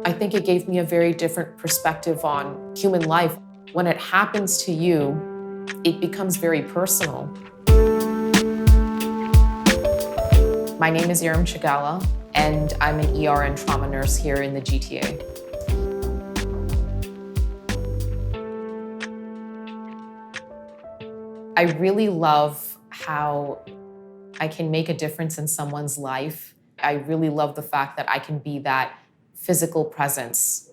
I think it gave me a very different perspective on human life. When it happens to you, it becomes very personal. My name is Yerim Chagala, and I'm an ER and trauma nurse here in the GTA. I really love how I can make a difference in someone's life. I really love the fact that I can be that physical presence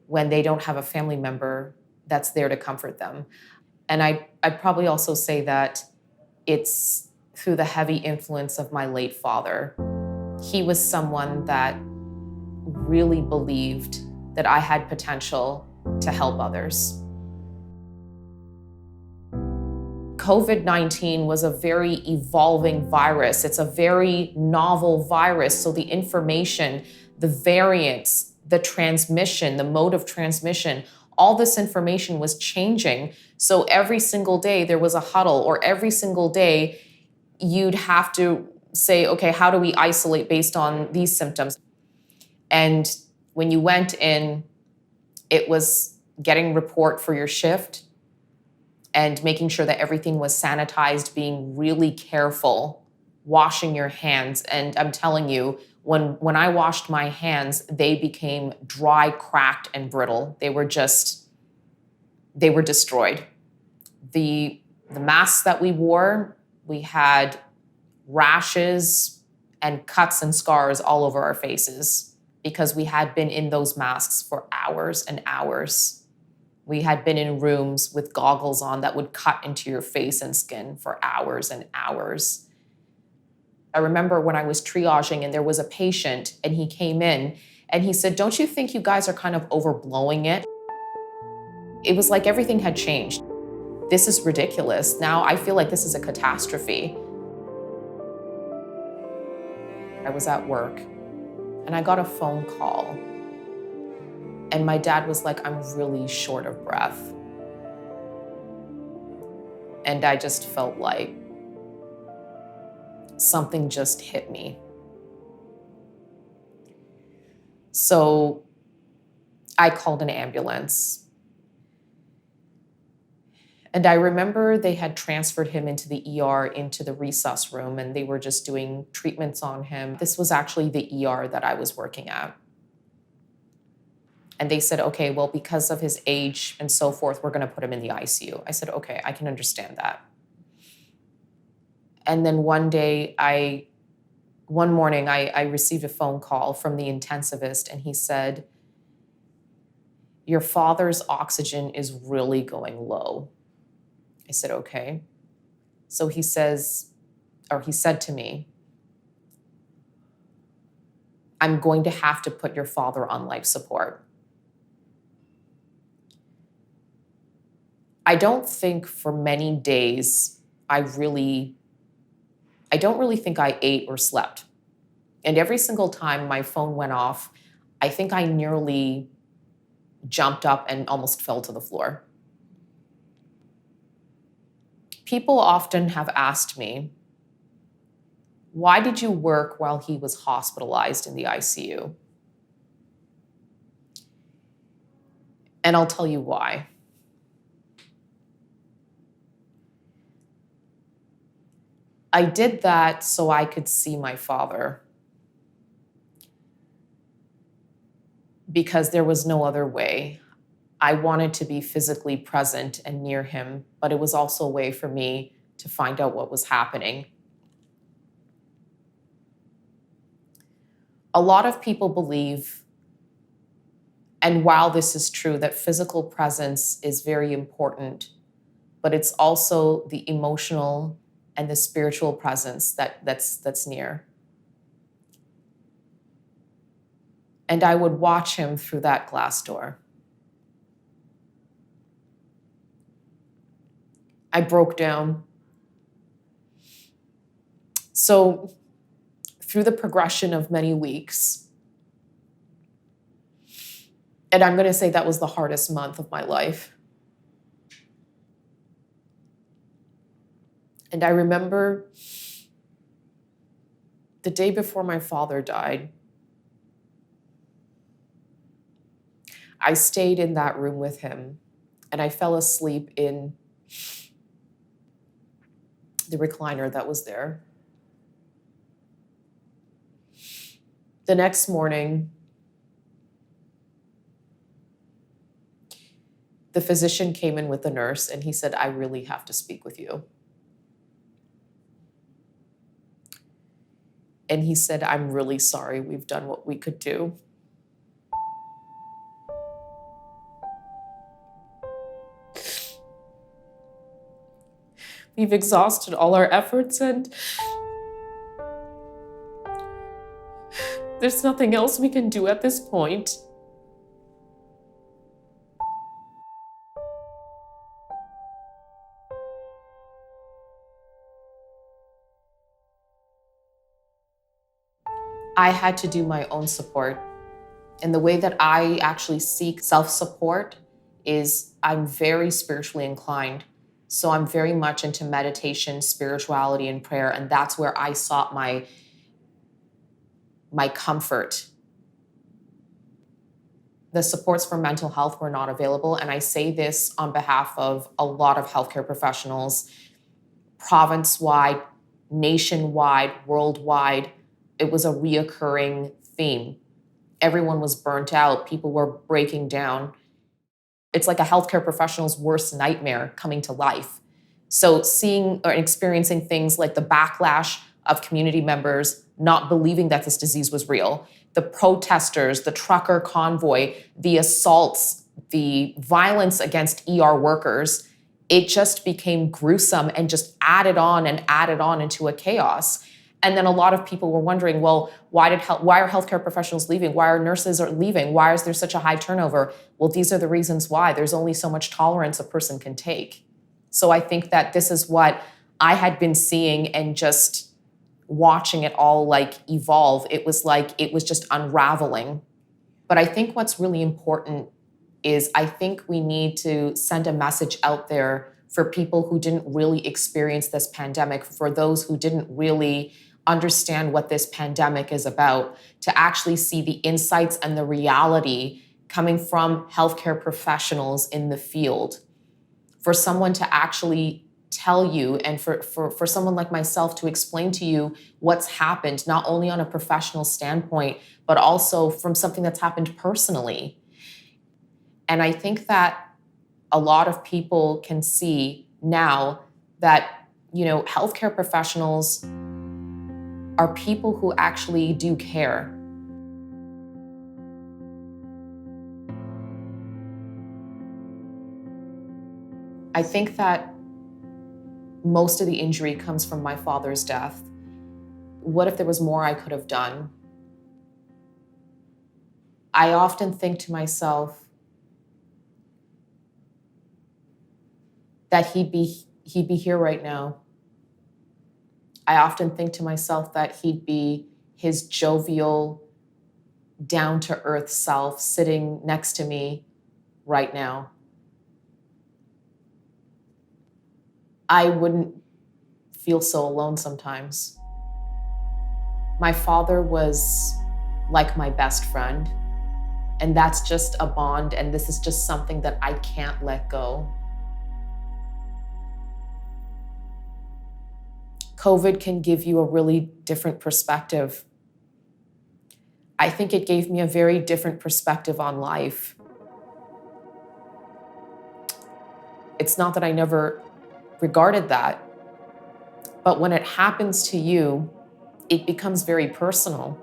when they don't have a family member that's there to comfort them. And I'd probably also say that it's through the heavy influence of my late father. He was someone that really believed that I had potential to help others. COVID-19 was a very evolving virus. It's a very novel virus. So the information, the variants, the transmission, the mode of transmission, all this information was changing. So every single day there was a huddle, or every single day you'd have to say, okay, how do we isolate based on these symptoms? And when you went in, it was getting report for your shift and making sure that everything was sanitized, being really careful, washing your hands. And I'm telling you, when I washed my hands, they became dry, cracked, and brittle. They were destroyed. The masks that we wore, we had rashes and cuts and scars all over our faces because we had been in those masks for hours and hours. We had been in rooms with goggles on that would cut into your face and skin for hours and hours. I remember when I was triaging and there was a patient and he came in and he said, "Don't you think you guys are kind of overblowing it?" It was like everything had changed. This is ridiculous. Now I feel like this is a catastrophe. I was at work and I got a phone call. And my dad was like, "I'm really short of breath." And I just felt like something just hit me. So I called an ambulance. And I remember they had transferred him into the ER, into the resus room, and they were just doing treatments on him. This was actually the ER that I was working at. And they said, okay, well, because of his age and so forth, we're going to put him in the ICU. I said, okay, I can understand that. And then one morning, I received a phone call from the intensivist, and he said, "Your father's oxygen is really going low." I said, okay. So he said to me, "I'm going to have to put your father on life support." I don't think for many days I don't really think I ate or slept. And every single time my phone went off, I think I nearly jumped up and almost fell to the floor. People often have asked me, "Why did you work while he was hospitalized in the ICU?" And I'll tell you why. I did that so I could see my father, because there was no other way. I wanted to be physically present and near him, but it was also a way for me to find out what was happening. A lot of people believe, and while this is true, that physical presence is very important, but it's also the emotional and the spiritual presence that's near. And I would watch him through that glass door. I broke down. So through the progression of many weeks, and I'm going to say that was the hardest month of my life. And I remember the day before my father died, I stayed in that room with him and I fell asleep in the recliner that was there. The next morning, the physician came in with the nurse and he said, "I really have to speak with you." And he said, "I'm really sorry. We've done what we could do." We've exhausted all our efforts and there's nothing else we can do at this point. I had to do my own support. And the way that I actually seek self-support is I'm very spiritually inclined. So I'm very much into meditation, spirituality, and prayer. And that's where I sought my comfort. The supports for mental health were not available. And I say this on behalf of a lot of healthcare professionals, province-wide, nationwide, worldwide. It was a reoccurring theme. Everyone was burnt out. People were breaking down. It's like a healthcare professional's worst nightmare coming to life. So seeing or experiencing things like the backlash of community members not believing that this disease was real, the protesters, the trucker convoy, the assaults, the violence against ER workers, it just became gruesome and just added on into a chaos. And then a lot of people were wondering, well, why are healthcare professionals leaving? Why are nurses leaving? Why is there such a high turnover? Well, these are the reasons why. There's only so much tolerance a person can take. So I think that this is what I had been seeing and just watching it all like evolve. It was like it was just unraveling. But I think what's really important is I think we need to send a message out there for people who didn't really experience this pandemic, for those who didn't really understand what this pandemic is about, to actually see the insights and the reality coming from healthcare professionals in the field. For someone to actually tell you and for someone like myself to explain to you what's happened, not only on a professional standpoint, but also from something that's happened personally. And I think that a lot of people can see now that, healthcare professionals are people who actually do care. I think that most of the injury comes from my father's death. What if there was more I could have done? I often think to myself that he'd be here right now. I often think to myself that he'd be his jovial, down-to-earth self sitting next to me right now. I wouldn't feel so alone sometimes. My father was like my best friend, and that's just a bond, and this is just something that I can't let go. COVID can give you a really different perspective. I think it gave me a very different perspective on life. It's not that I never regarded that, but when it happens to you, it becomes very personal.